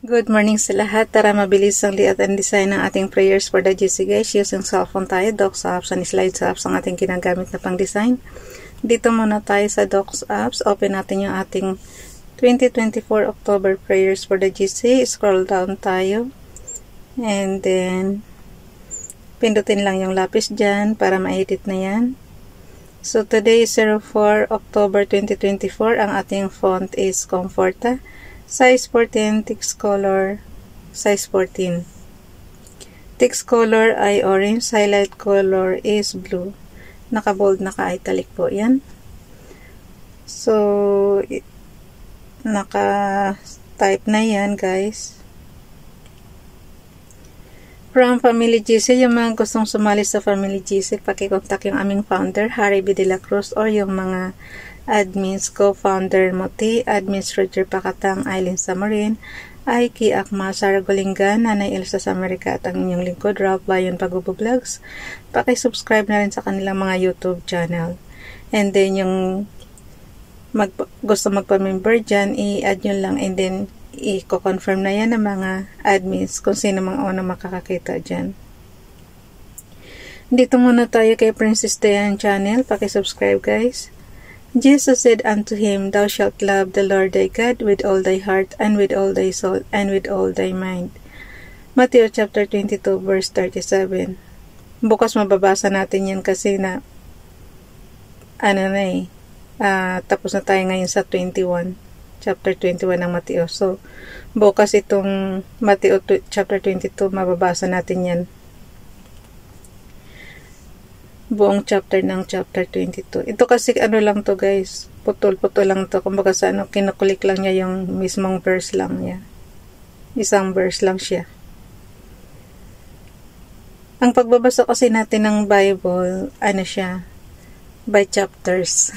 Good morning sa lahat. Tara mabilis ang liat and design ng ating prayers for the GC guys. Using cellphone tayo, Docs apps and slides apps ang ating ginagamit na pang design. Dito muna tayo sa Docs apps. Open natin yung ating 2024 October prayers for the GC. Scroll down tayo. And then, pindutin lang yung lapis dyan para ma-edit na yan. So today is 04 October 2024. Ang ating font is Comforta. Size 14, text color, size 14. Text color ay orange, highlight color is blue. Naka-bold, naka-italic po yan. So, naka-type na yan guys. From Family GC, yung mga gustong sumali sa Family GC, pakikontak yung aming founder, Harry B. De La Cruz, or yung mga admins, co-founder Moti, admins Roger Pakatang, Aileen Samarin, Aiki Akma, Sarah Golingan, Nanay Elsa Samarica, at ang inyong lingkod, Ralph Bayon Pag-Vlogs. Paki-subscribe na rin sa kanilang mga YouTube channel. And then, yung gusto magpa-member dyan, i-add nyo lang, and then, i-confirm na yan ng mga admins kung sino mga unang makakakita dyan. Dito muna tayo kay Princess Dayan channel. Paki-subscribe guys. Jesus said unto him, Thou shalt love the Lord thy God with all thy heart, and with all thy soul, and with all thy mind. Matthew chapter 22 verse 37. Bukas mababasa natin yan kasi na tapos na tayo ngayon sa 21. Chapter 21 ng Mateo. So, bukas itong Mateo chapter 22, mababasa natin yan. Buong chapter ng chapter 22. Ito kasi lang to guys. Putol-putol lang to. Kumbaga sa kinukulik lang niya yung mismong verse lang niya. Isang verse lang siya. Ang pagbabasa kasi natin ng Bible, siya? By chapters.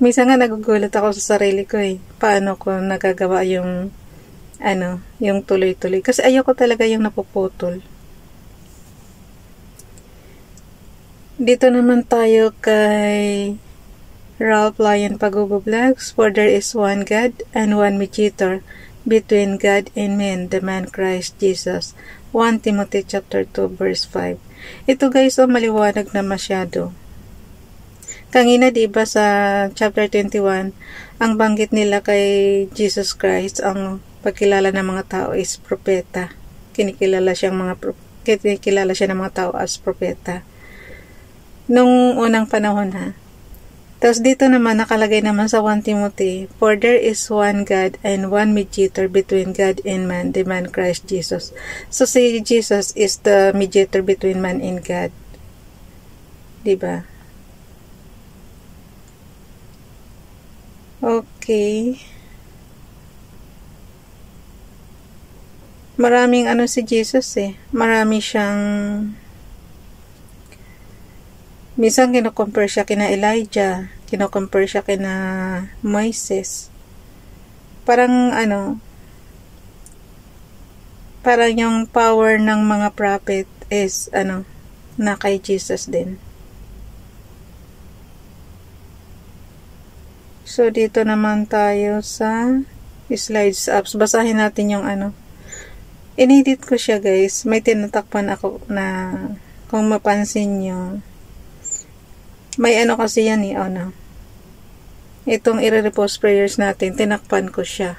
Minsan nga nagugulat ako sa sarili ko eh. Paano ko nagagawa yung yung tuloy-tuloy. Kasi ayoko talaga yung napuputol. Dito naman tayo kay Ralph Bayon Pag-Vlogs. For there is one God and one mediator between God and men, the man Christ Jesus. 1 Timothy chapter 2 verse 5. Ito guys, maliwanag na masyado. Kanina diba sa chapter 21, ang banggit nila kay Jesus Christ, ang pagkilala ng mga tao is propeta. Kinikilala siya ng mga tao as propeta. Nung unang panahon ha. Tapos dito naman nakalagay naman sa 1 Timothy, For there is one God and one mediator between God and man, the man Christ Jesus. So si Jesus is the mediator between man and God. Diba? Okay. Maraming si Jesus eh. Marami siyang minsan kino-compare siya kina Elijah, kino-compare siya kina Moises. Parang parang yung power ng mga prophet is na kay Jesus din. So dito naman tayo sa slides apps. Basahin natin yung inedit ko siya guys. May tinatakpan ako na kung mapansin nyo. May kasi yan eh, itong i-repost prayers natin, tinakpan ko siya.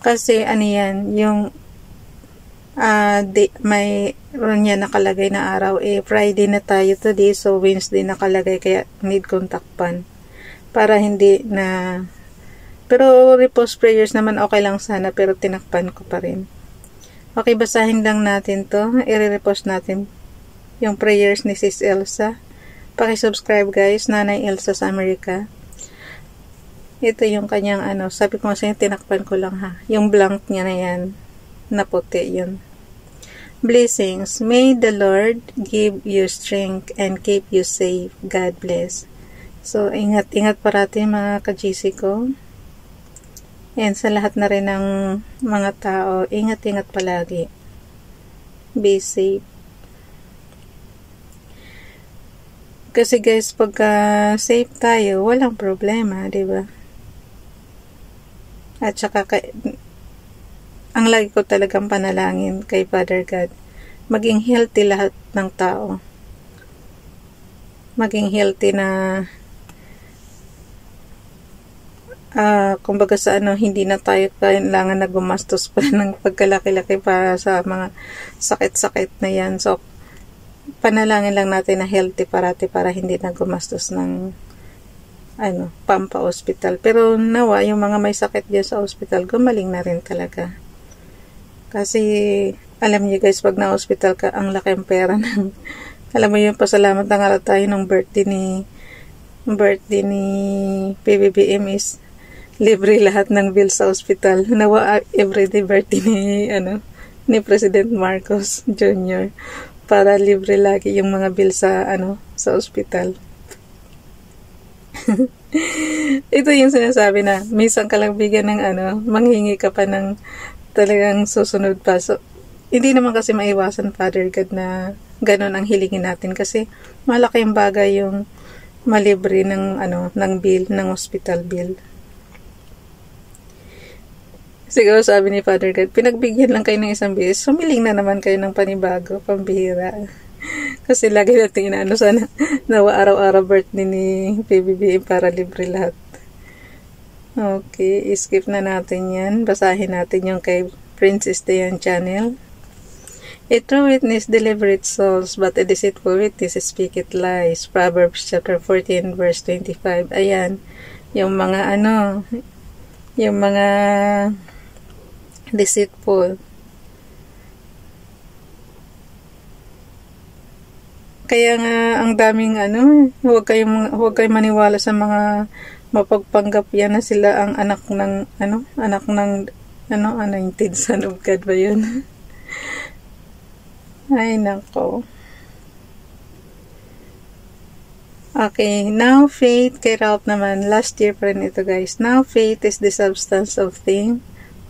Kasi yan, yung mayroon niya nakalagay na araw, Friday na tayo today, so Wednesday nakalagay, kaya need kong takpan. Para hindi na, pero repost prayers naman okay lang sana, pero tinakpan ko pa rin. Okay, basahin lang natin to, i-repost natin yung prayers ni Sis Elsa. Paki-subscribe guys, Nanay Elsa sa Amerika. Ito yung kanyang sabi ko kasi tinakpan ko lang ha. Yung blank niya na yan, na puti yun. Blessings. May the Lord give you strength and keep you safe. God bless. So, ingat-ingat parati mga ka-GC ko. And sa lahat na rin ng mga tao, ingat-ingat palagi. Be safe. Kasi guys, pagka safe tayo, walang problema, 'di ba? At saka ang lagi ko talagang panalangin kay Father God, maging healthy lahat ng tao. Maging healthy na kumbaga sa hindi na tayo kailangan na gumastos pa ng pagkalaki-laki para sa mga sakit-sakit na yan. So, panalangin lang natin na healthy parati para hindi na gumastos ng pampa-hospital. Pero nawa, yung mga may sakit dyan sa hospital, gumaling na rin talaga. Kasi, alam niyo guys, pag na-hospital ka, ang laki ang pera ng, alam mo yung pasalamat na nga tayo ng birthday ni PBBM is libre lahat ng bill sa hospital. Nawa everyday birthday ni President Marcos Jr. para libre lagi yung mga bill sa sa hospital. Ito yung sinasabi na minsan ka lang bigyan ng manghingi ka pa ng talagang susunod pa. So, hindi naman kasi maiwasan, Father God, na ganun ang hilingin natin kasi malaki yung bagay yung malibre ng ng bill, ng hospital bill. Siguro sabi ni Father God, pinagbigyan lang kayo ng isang beses, sumiling na naman kayo ng panibago, pambihira. Kasi lagi natin sana nawa araw-araw birthday ni PBBM para libre lahat. Okay, skip na natin yan. Basahin natin yung kay Princess Dayan channel. A true witness delivereth souls, but a deceitful witness speaketh lies. Proverbs chapter 14 verse 25. Ayan, yung mga yung mga deceitful. Kaya nga ang daming huwag kayong maniwala sa mga mapagpanggap yan na sila ang anak ng anointed son of God ba yun? Ay nako. Okay, now faith kay Ralph naman, last year pa rin ito guys. Now faith is the substance of things,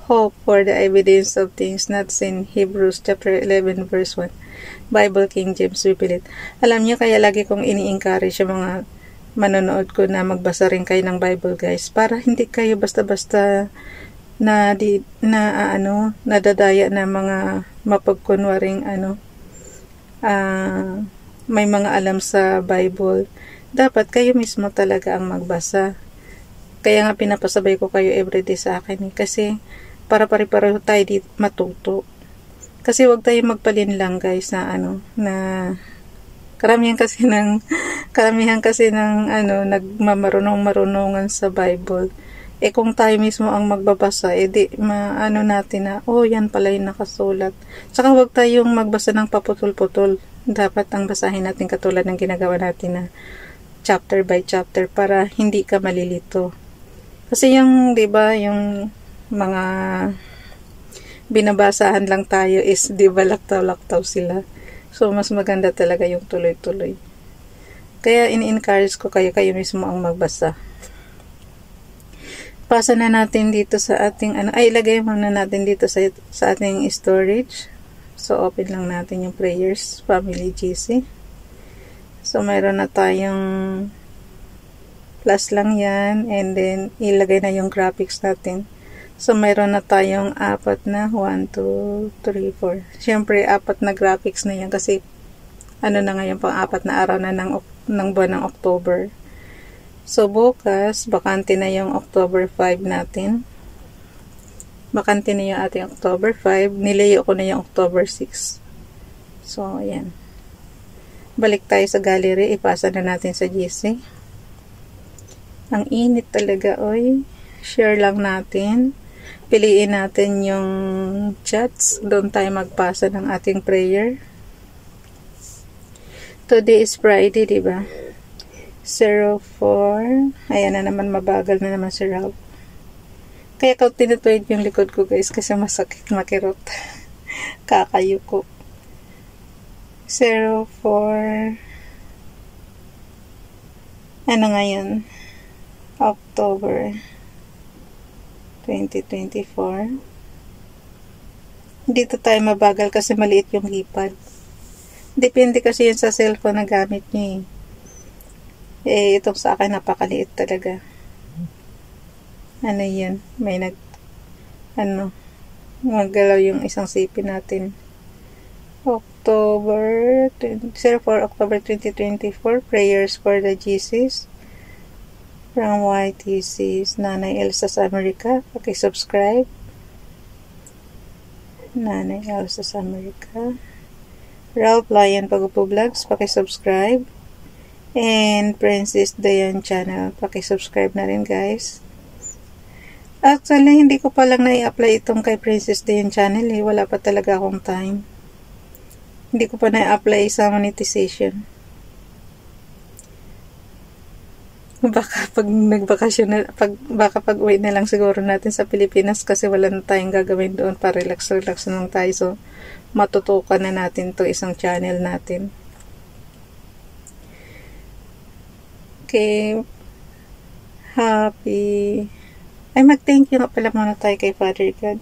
hope for the evidence of things not seen. Hebrews chapter 11 verse 1. Bible King James Bible. Alam niyo, kaya lagi kong ini-encourage yung mga manonood ko na magbasa rin kayo ng Bible guys, para hindi kayo basta-basta nadadaya na mga mapagkunwaring may mga alam sa Bible. Dapat kayo mismo talaga ang magbasa. Kaya nga pinapasabay ko kayo everyday sa akin kasi para pare-pareho tayo dito matuto. Kasi wag tayo magpalin lang guys na karamihan kasi ng nagmamarunong-marunongan sa Bible. Kung tayo mismo ang magbabasa, di natin na, yan pala yung nakasulat. Saka wag tayong magbasa ng paputol-putol. Dapat ang basahin natin katulad ng ginagawa natin na chapter by chapter para hindi ka malilito. Kasi yung, di ba, yung mga binabasahan lang tayo is, di ba, laktaw-laktaw sila. So, mas maganda talaga yung tuloy-tuloy. Kaya, in-encourage ko kayo mismo ang magbasa. Pasa na natin dito sa ating, ilagay muna natin dito sa ating storage. So, open lang natin yung prayers, Family GC. So, mayroon na tayong plus lang yan. And then, ilagay na yung graphics natin. So, mayroon na tayong 4 na. 1, 2, 3, 4. Siyempre, 4 na graphics na yan. Kasi, na ngayon, pang 4 na araw na ng buwan ng October. So, bukas, bakante na yung October 5 natin. Bakante na yung ating October 5. Nilayo ko na yung October 6. So, ayan. Balik tayo sa gallery. Ipasa na natin sa GC. Ang init talaga, oy. Share lang natin. Piliin natin yung chats. Doon tayo magpasa ng ating prayer. Today is Friday, diba? 04. Ayan na naman, mabagal na naman si Ralph. Kaya ko tinutuwid yung likod ko guys kasi masakit makirot. Kakayuko. 04. Ano ngayon? October 2024. Dito tayo mabagal kasi maliit yung keypad. Depende kasi yun sa cellphone na gamit nyo itong sa akin napakaliit talaga. Ano yun? May Magalaw yung isang sipin natin. October 2024, prayers for the Jesus. From YTC's Nanay Elsa sa Amerika. Paki-subscribe. Nanay Elsa sa Amerika. Ralph Lion Pagupo Vlogs. Paki-subscribe. And Princess Dayan channel. Paki-subscribe na rin, guys. Actually, hindi ko pa lang na-i-apply itong kay Princess Dayan channel eh. Wala pa talaga akong time. Hindi ko pa na-apply sa monetization. Baka pag nagbakasyon na, baka pag uwi na lang siguro natin sa Pilipinas kasi wala na tayong gagawin doon para relax lang tayo. So, matutukan na natin to isang channel natin. Okay. Happy. Ay, mag-thank you nga pala muna tayo kay Father God.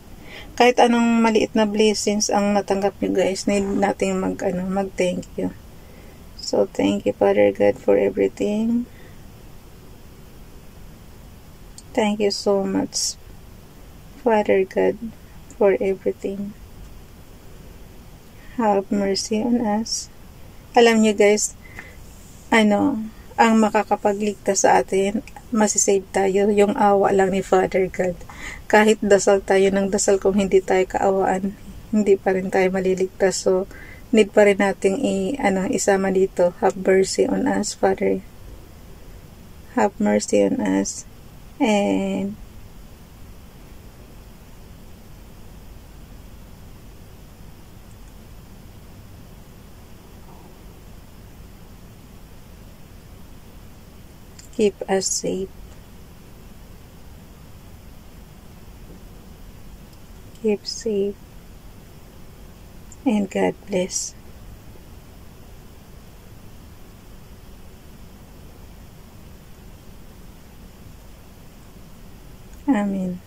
Kahit anong maliit na blessings ang natanggap nyo guys, need natin mag-thank you. So, thank you Father God for everything. Thank you so much, Father God, for everything. Have mercy on us. Alam nyo guys, ang makakapagligtas sa atin, masisave tayo, yung awa lang ni Father God. Kahit dasal tayo ng dasal, kung hindi tayo kaawaan, hindi pa rin tayo maliligtas. So, need pa rin nating isama dito. Have mercy on us, Father. Have mercy on us. And keep us safe. Keep safe. And God bless. Amen.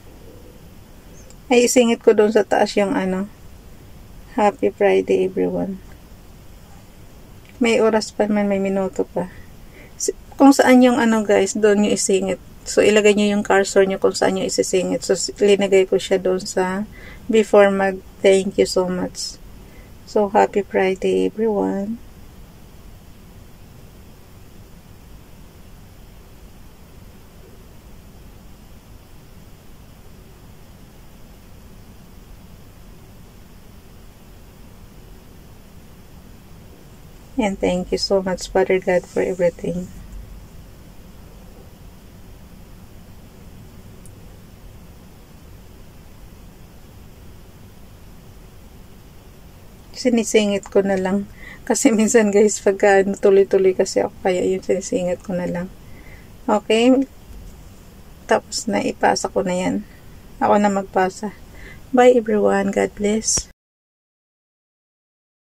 Ay, isingit ko doon sa taas yung Happy Friday everyone. May oras pa man, may minuto pa. Kung saan yung guys, doon nyo isingit. So, ilagay nyo yung cursor nyo kung saan nyo isisingit. So, linagay ko siya doon sa before thank you so much. So, Happy Friday everyone. And thank you so much, Father God, for everything. Sinisingit ko na lang. Kasi minsan guys, pagka tuloy-tuloy kasi ako, kaya yun sinisingit ko na lang. Okay? Tapos na, ipasa ko na yan. Ako na magpasa. Bye everyone. God bless.